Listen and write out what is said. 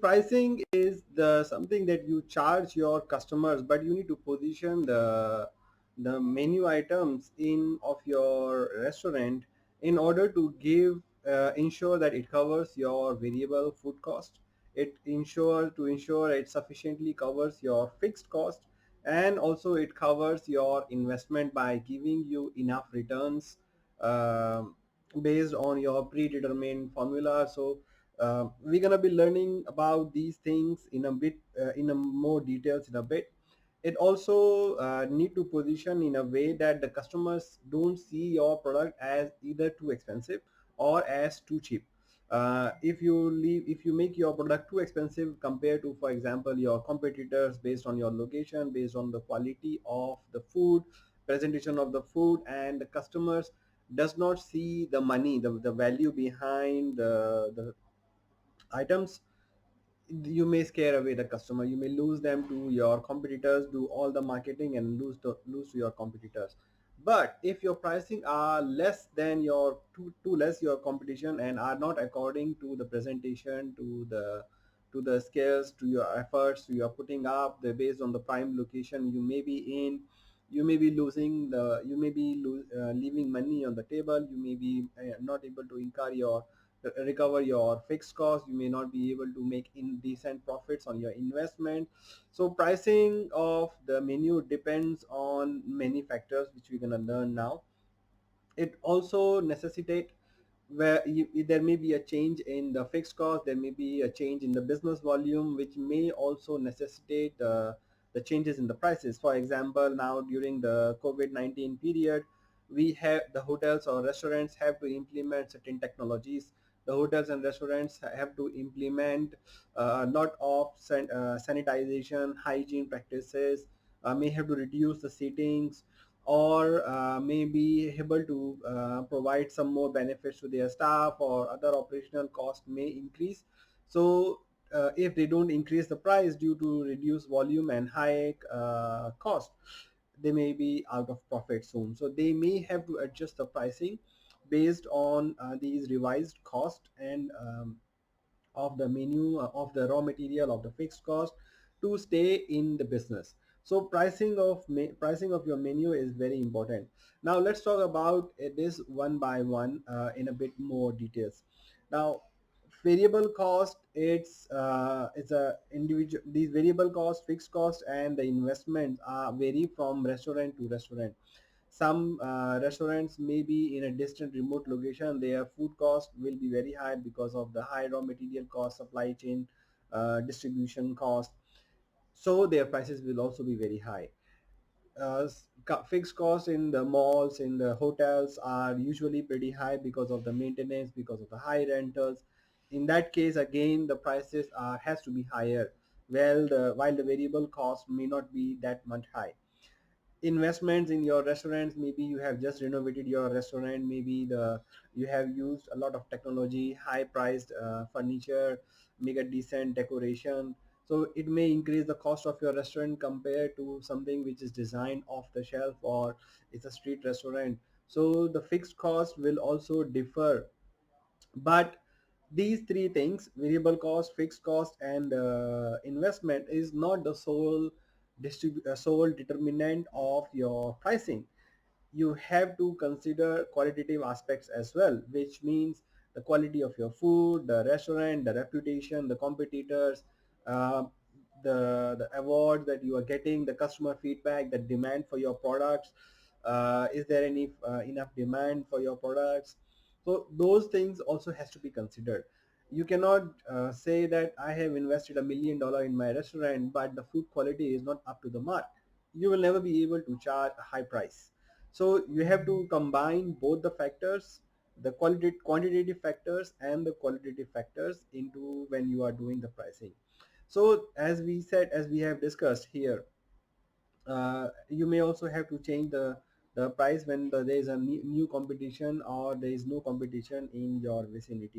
pricing is the something that you charge your customers, but you need to position the menu items in of your restaurant in order to give ensure that it covers your variable food cost. It ensure it sufficiently covers your fixed cost, and also it covers your investment by giving you enough returns based on your predetermined formula. So we're gonna be learning about these things in a bit in a more details in a bit. It also need to position in a way that the customers don't see your product as either too expensive or as too cheap. If you make your product too expensive compared to, for example, your competitors, based on your location, based on the quality of the food, presentation of the food, and the customers does not see the money, the value behind the items, you may scare away the customer. You may lose them to your competitors, do all the marketing and lose to your competitors. But if your pricing are less than your too less your competition, and are not according to the presentation, to the skills, to your efforts, to your putting up the based on the prime location you may be in, you may be losing the you may be leaving money on the table. You may be not able to incur your recover your fixed costs. You may not be able to make indecent profits on your investment. So pricing of the menu depends on many factors, which we're going to learn now. It also necessitate where there may be a change in the fixed cost, there may be a change in the business volume, which may also necessitate the changes in the prices. For example, now during the COVID-19 period, we have the hotels or restaurants have to implement certain technologies. The hotels and restaurants have to implement not of sanitization, hygiene practices, may have to reduce the seatings, or may be able to provide some more benefits to their staff, or other operational costs may increase. So if they don't increase the price due to reduced volume and high cost, they may be out of profit soon. So they may have to adjust the pricing based on these revised cost and of the menu, of the raw material, of the fixed cost, to stay in the business. So pricing of your menu is very important. Now let's talk about this one by one in a bit more details. Now, variable cost, it's a individual. These variable cost, fixed cost, and the investments are vary from restaurant to restaurant. Some restaurants may be in a distant remote location. Their food cost will be very high because of the high raw material cost, supply chain, distribution cost. So their prices will also be very high. Fixed costs in the malls, in the hotels, are usually pretty high because of the maintenance, because of the high rentals. In that case, again, the prices are has to be higher. While the variable cost may not be that much high. Investments in your restaurants, maybe you have just renovated your restaurant, maybe the you have used a lot of technology, high priced furniture, make a decent decoration. So it may increase the cost of your restaurant compared to something which is designed off the shelf, or it's a street restaurant. So the fixed cost will also differ. But these three things, variable cost, fixed cost, and investment, is not the sole determinant of your pricing. You have to consider qualitative aspects as well, which means the quality of your food, the restaurant, the reputation, the competitors, uh, the awards that you are getting, the customer feedback, the demand for your products. Is there any enough demand for your products? So those things also has to be considered. You cannot say that I have invested $1 million in my restaurant, but the food quality is not up to the mark. You will never be able to charge a high price. So you have to combine both the factors, the quantitative factors and the qualitative factors, into when you are doing the pricing. So as we have discussed here, you may also have to change the price when there is a new competition, or there is no competition in your vicinity.